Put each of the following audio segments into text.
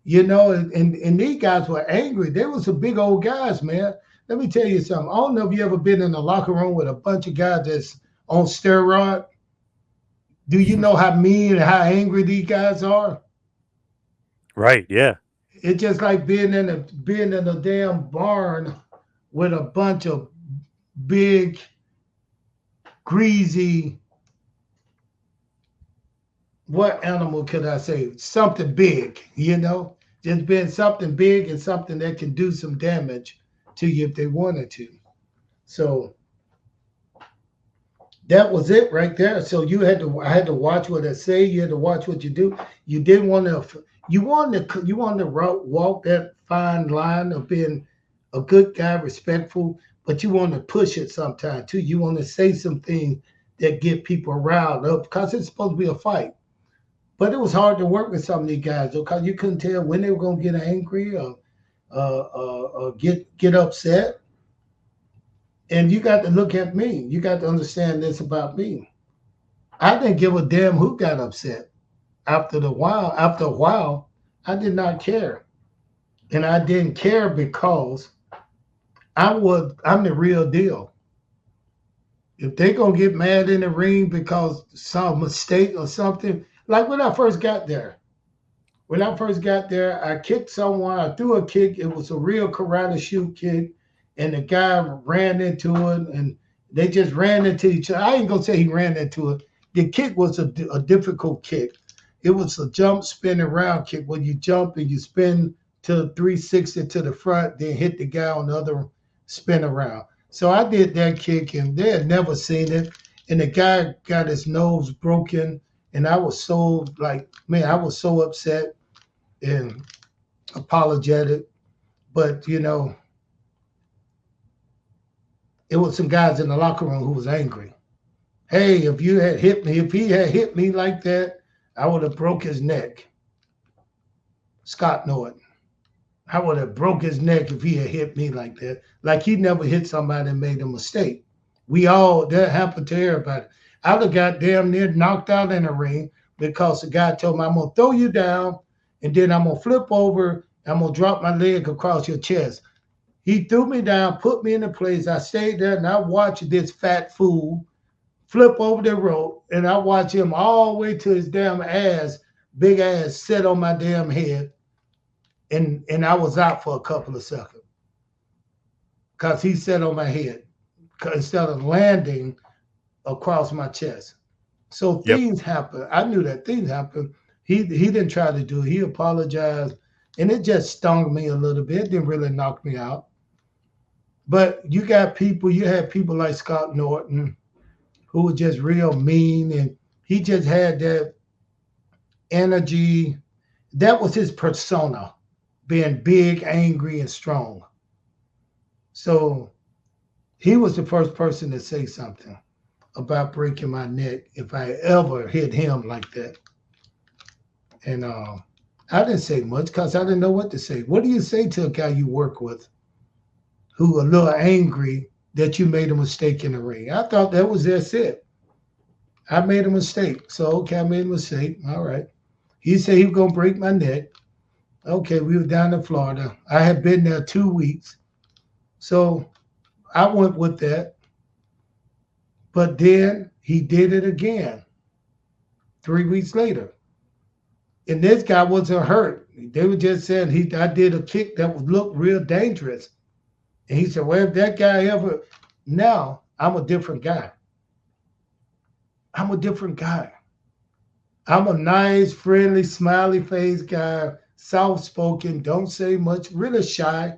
and these guys were angry. They was some big old guys, man. Let me tell you something. I don't know if you ever been in a locker room with a bunch of guys that's on steroid. Do you know how mean and how angry these guys are? Right. Yeah. It's just like being in a damn barn with a bunch of big, greasy, what animal could I say? Something big. Just being something big and something that can do some damage to you if they wanted to. So that was it right there. So I had to watch what I say. You had to watch what you do. You didn't want to, you wanted to walk that fine line of being a good guy, respectful, but you want to push it sometimes too. You want to say some things that get people riled up because it's supposed to be a fight. But it was hard to work with some of these guys because you couldn't tell when they were going to get angry or get upset. And you got to look at me. You got to understand this about me. I didn't give a damn who got upset. After a while, I did not care. And I didn't care because I'm the real deal. If they gonna get mad in the ring because some mistake or something, like when I first got there, I kicked someone, I threw a kick, it was a real karate shoot kick, and the guy ran into it and they just ran into each other. I ain't gonna say he ran into it. The kick was a difficult kick. It was a jump, spin, around kick where you jump and you spin to 360 to the front, then hit the guy on the other spin around. So I did that kick and they had never seen it. And the guy got his nose broken. And I was so like, man, I was so upset and apologetic. But it was some guys in the locker room who was angry. Hey, if he had hit me like that, I would have broke his neck. Scott Norton. I would have broke his neck if he had hit me like that. Like he never hit somebody and made a mistake. That happened to everybody. I would have got damn near knocked out in the ring because the guy told me I'm gonna throw you down and then I'm gonna flip over, I'm gonna drop my leg across your chest. He threw me down, put me in a place. I stayed there and I watched this fat fool flip over the rope, and I watched him all the way to his damn ass, big ass, sit on my damn head, and I was out for a couple of seconds because he sat on my head instead of landing across my chest. So Yep. things happen. I knew that things happen. He didn't try to do it. He apologized, and it just stung me a little bit. It didn't really knock me out. But you had people like Scott Norton who was just real mean, and he just had that energy. That was his persona, being big, angry, and strong. So he was the first person to say something about breaking my neck if I ever hit him like that. And I didn't say much because I didn't know what to say. What do you say to a guy you work with who a little angry that you made a mistake in the ring? I thought that's it. I made a mistake. So okay, I made a mistake. All right. He said he was gonna break my neck. Okay, we were down in Florida. I had been there 2 weeks. So I went with that. But then he did it again 3 weeks later. And this guy wasn't hurt. They were just saying I did a kick that would look real dangerous. And he said, well, if that guy ever now I'm a different guy. I'm a different guy. I'm a nice, friendly, smiley face guy, soft spoken, don't say much, really shy.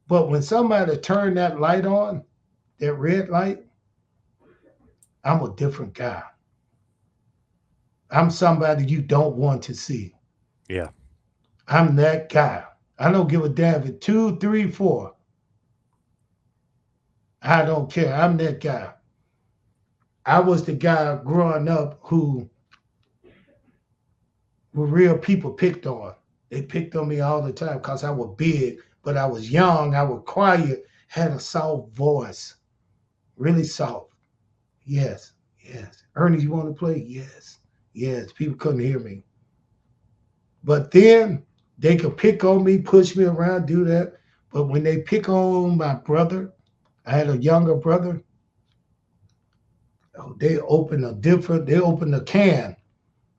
But when somebody turned that light on, that red light, I'm a different guy. I'm somebody you don't want to see. Yeah. I'm that guy. I don't give a damn if it's two, three, four. I don't care. I'm that guy. I was the guy growing up who real people picked on. They picked on me all the time because I was big, but I was young, I was quiet, had a soft voice, really soft. Yes, yes. Ernest, you want to play? Yes, yes. People couldn't hear me. But then They could pick on me, push me around, do that. But when they pick on my brother, I had a younger brother. Oh, they open a can.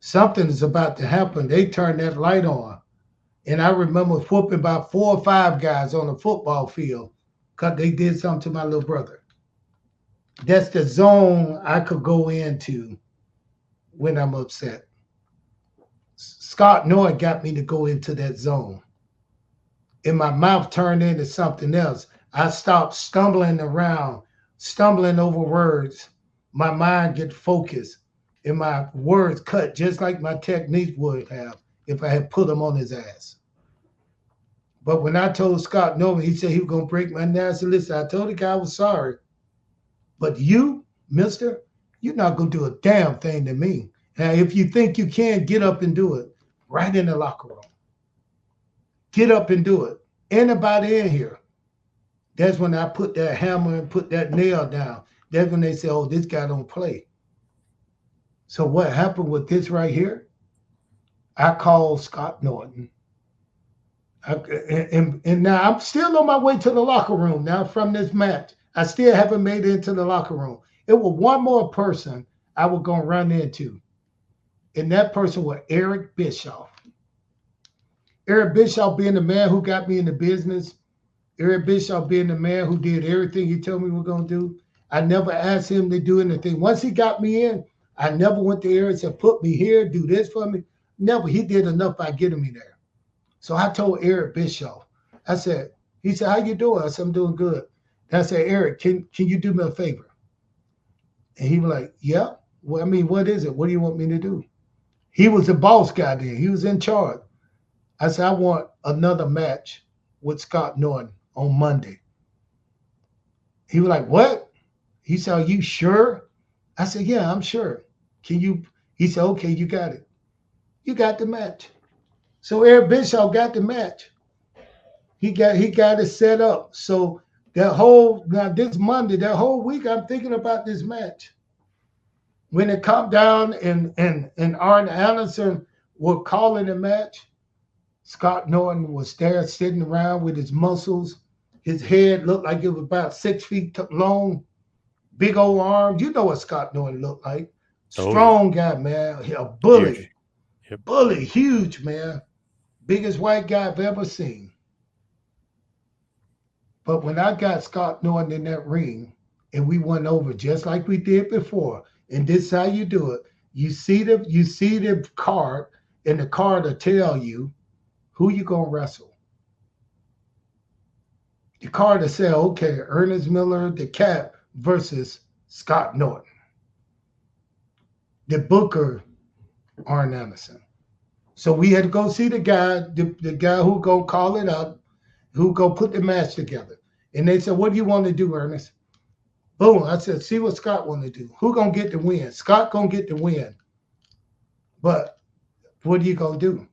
Something is about to happen. They turn that light on. And I remember whooping about 4 or 5 guys on the football field because they did something to my little brother. That's the zone I could go into when I'm upset. Scott Norton got me to go into that zone. And my mouth turned into something else. I stopped stumbling around, stumbling over words. My mind get focused, and my words cut just like my technique would have if I had put them on his ass. But when I told Scott Norton, he said he was gonna break my neck. I said, listen, I told the guy I was sorry, but you, mister, you're not gonna do a damn thing to me. Now, if you think you can, get up and do it right in the locker room. Get up and do it. Anybody in here? That's when I put that hammer and put that nail down. That's when they say, oh, this guy don't play. So what happened with this right here? I called Scott Norton. And now I'm still on my way to the locker room now from this match. I still haven't made it into the locker room. It was one more person I was going to run into. And that person was Eric Bischoff. Eric Bischoff being the man who got me in the business. Eric Bischoff being the man who did everything he told me we are going to do. I never asked him to do anything. Once he got me in, I never went to Eric and said, put me here, do this for me. Never. He did enough by getting me there. So I told Eric Bischoff, I said, he said, how you doing? I said, I'm doing good. And I said, Eric, can you do me a favor? And he was like, yeah. Well, I mean, what is it? What do you want me to do? He was the boss guy there. He was in charge. I said, I want another match with Scott Norton on Monday. He was like, what? He said, are you sure? I said, yeah, I'm sure. Can you? He said, okay, you got it. You got the match. So Eric Bischoff got the match. He got it set up. So now this Monday, that whole week, I'm thinking about this match. When it come down and Arn Anderson were calling the match, Scott Norton was there sitting around with his muscles. His head looked like it was about 6 feet long, big old arms. You know what Scott Norton looked like. Oh yeah. Strong guy, man. A Huge. bully. Yep. Bully, huge, man. Biggest white guy I've ever seen. But when I got Scott Norton in that ring and we went over just like we did before, and this is how you do it. You see the card, and the card will tell you who you gonna wrestle. The card will say, okay, Ernest Miller, the Cat versus Scott Norton. The Booker, Arn Anderson. So we had to go see the guy who gonna call it out, who gonna put the match together. And they said, what do you want to do, Ernest? Boom. I said, see what Scott want to do. Who gonna get the win? Scott gonna get the win. But what are you gonna do?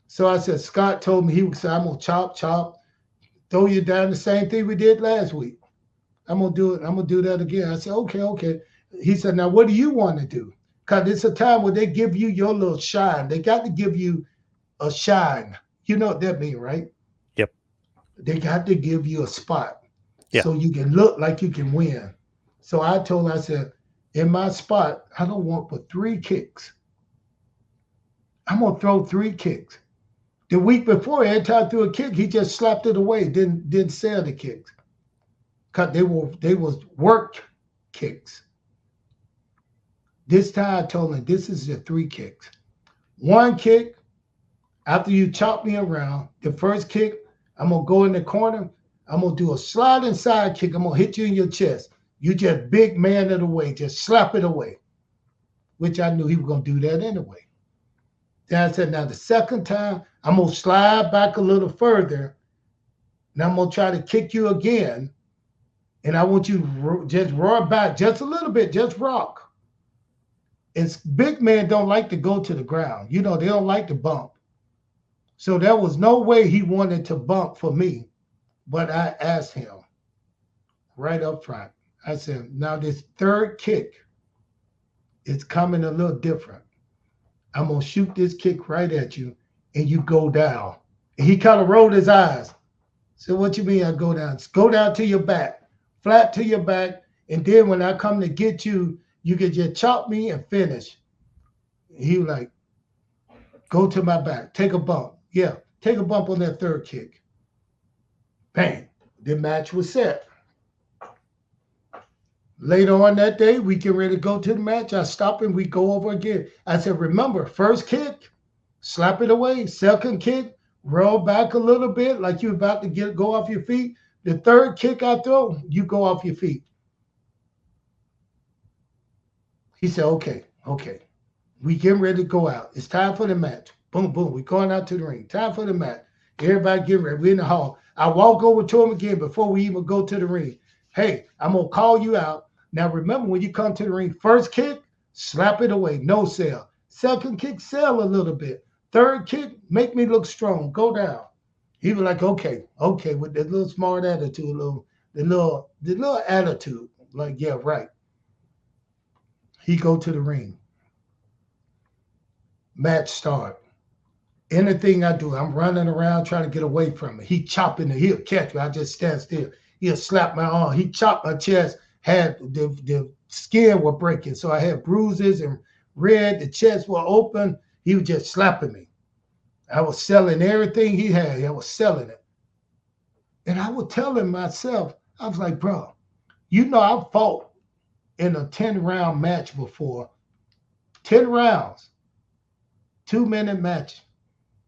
So I said, Scott told me he would say, I'm gonna chop, throw you down the same thing we did last week. I'm gonna do it. I'm gonna do that again. I said, okay. He said, now what do you want to do? Because it's a time where they give you your little shine. They got to give you a shine. You know what that means, right? Yep. They got to give you a spot Yeah. so you can look like you can win. So I said, in my spot, I don't want but 3 kicks. I'm gonna throw 3 kicks. The week before, every time I threw a kick, he just slapped it away, didn't sell the kicks. Cause they was worked kicks. This time I told him this is the 3 kicks. 1 kick, after you chop me around, the first kick, I'm gonna go in the corner, I'm gonna do a sliding side kick, I'm gonna hit you in your chest. You just big man of the way, just slap it away. Which I knew he was gonna do that anyway. Then I said, now the second time, I'm gonna slide back a little further, and I'm gonna try to kick you again. And I want you to just roar back just a little bit, just rock. And big men don't like to go to the ground. You know, they don't like to bump. So there was no way he wanted to bump for me. But I asked him right up front. I said, now this third kick is coming a little different. I'm going to shoot this kick right at you, and you go down. And he kind of rolled his eyes. So what you mean I go down? Go down to your back, flat to your back, and then when I come to get you, you can just chop me and finish. He was like, go to my back, take a bump. Yeah, take a bump on that third kick. Bang. The match was set. Later on that day, we get ready to go to the match. I stop and we go over again. I said, remember, first kick, slap it away. Second kick, roll back a little bit like you're about to go off your feet. The third kick I throw, you go off your feet. He said, okay, okay. We getting ready to go out. It's time for the match. Boom, boom. We going out to the ring. Time for the match. Everybody get ready. We in the hall. I walk over to him again before we even go to the ring. Hey, I'm gonna call you out. Now remember when you come to the ring, first kick, slap it away. No sell. Second kick, sell a little bit. Third kick, make me look strong. Go down. He was like, okay, okay, with that little smart attitude, the little attitude. Like, yeah, right. He go to the ring. Match start. Anything I do, I'm running around trying to get away from it. He chopping it. He'll catch me. I just stand still. He'll slap my arm. He chopped my chest. Had the skin were breaking, so I had bruises and red. The chest were open. He was just slapping me. I was selling everything he had. I was selling it, and I was telling myself, I was like, bro, I fought in a 10-round match before. 10 rounds, 2-minute match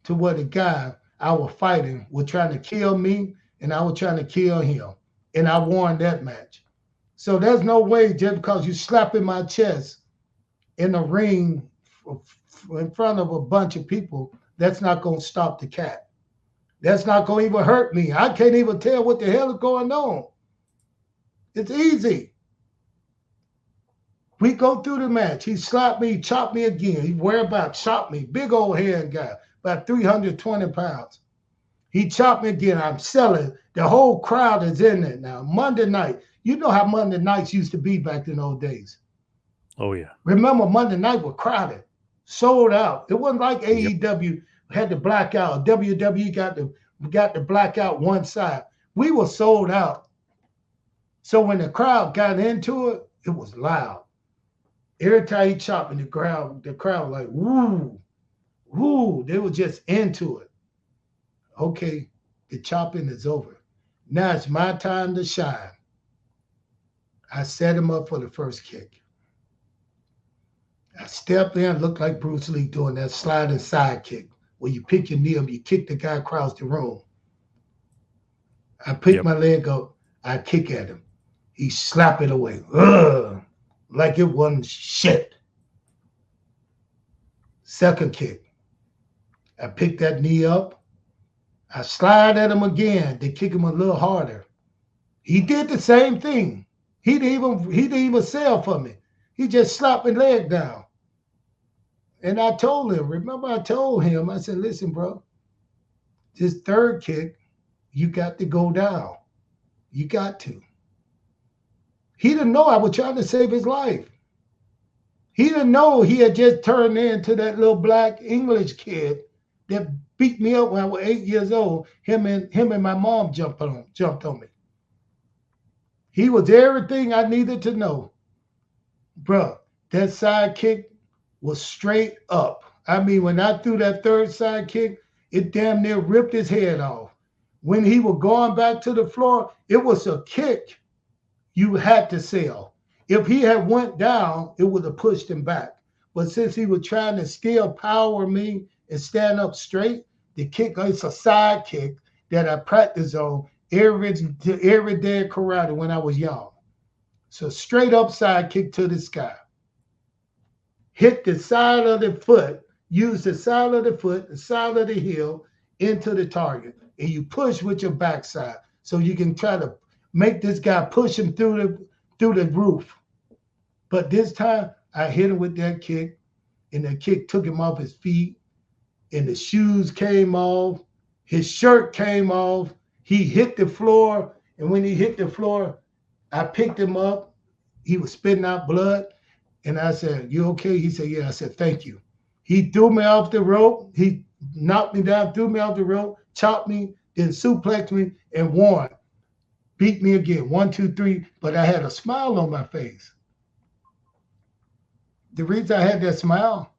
to where the guy I was fighting was trying to kill me and I was trying to kill him. And I won that match. So there's no way just because you slapping my chest in a ring in front of a bunch of people, that's not going to stop the cat. That's not going to even hurt me. I can't even tell what the hell is going on. It's easy. We go through the match. He slapped me, chopped me again. He whereabouts chopped me. Big old hand guy, about 320 pounds. He chopped me again. I'm selling. The whole crowd is in it now. Monday night. You know how Monday nights used to be back in those days. Oh yeah. Remember, Monday night was crowded, sold out. It wasn't like Yep. AEW had the blackout. WWE got the blackout one side. We were sold out. So when the crowd got into it, it was loud. Every time he chopped in the crowd like, woo, woo, they were just into it. Okay, the chopping is over. Now it's my time to shine. I set him up for the first kick. I stepped in, looked like Bruce Lee doing that sliding side kick where you pick your knee up, you kick the guy across the room. I pick Yep. my leg up, I kick at him. He slap it away. Ugh, like it wasn't shit. Second kick. I pick that knee up. I slide at him again to kick him a little harder. He did the same thing. He didn't even sell for me. He just slapped my leg down. And I told him, remember I told him, I said, listen, bro, this third kick, you got to go down. You got to. He didn't know I was trying to save his life. He didn't know he had just turned into that little black English kid that beat me up when I was 8 years old. Him and my mom jumped on me. He was everything I needed to know. Bruh, that side kick was straight up. I mean, when I threw that third side kick, it damn near ripped his head off. When he was going back to the floor, it was a kick you had to sell. If he had went down, it would have pushed him back. But since he was trying to still power me and stand up straight, the kick, it's a side kick that I practiced on every day in karate when I was young. So straight up side kick to the sky. Hit the side of the foot, use the side of the foot, the side of the heel into the target. And you push with your backside. So you can try to make this guy push him through the roof. But this time I hit him with that kick, and the kick took him off his feet, and the shoes came off, his shirt came off, he hit the floor, and when he hit the floor, I picked him up. He was spitting out blood, and I said, "You okay?" He said, "Yeah." I said, "Thank you." He threw me off the rope. He knocked me down, threw me off the rope, chopped me, then suplexed me, and won. Beat me again, 1, 2, 3. But I had a smile on my face. The reason I had that smile,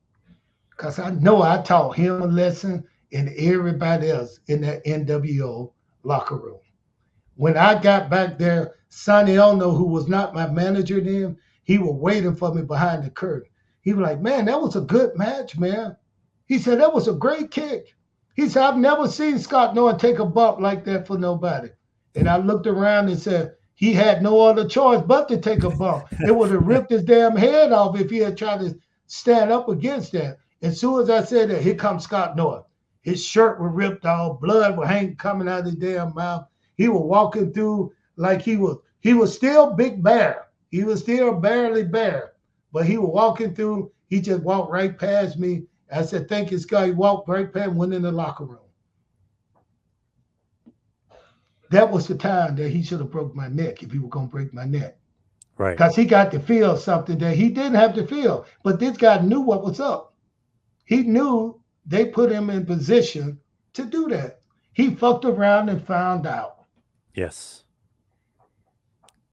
because I know I taught him a lesson and everybody else in that NWO locker room. When I got back there, Sonny Ono, who was not my manager then, he was waiting for me behind the curtain. He was like, man, that was a good match, man. He said, that was a great kick. He said, I've never seen Scott Norton take a bump like that for nobody. And I looked around and said, he had no other choice but to take a bump. It would have ripped his damn head off if he had tried to stand up against that. As soon as I said that, here comes Scott Norton. His shirt was ripped off, blood was hanging coming out of his damn mouth. He was walking through like he was still Big Bear. He was still barely Bear, but he was walking through. He just walked right past me. I said, thank you, Scott. He walked right past, went in the locker room. That was the time that he should have broke my neck if he was going to break my neck. Right. Because he got to feel something that he didn't have to feel. But this guy knew what was up. He knew they put him in position to do that. He fucked around and found out. Yes.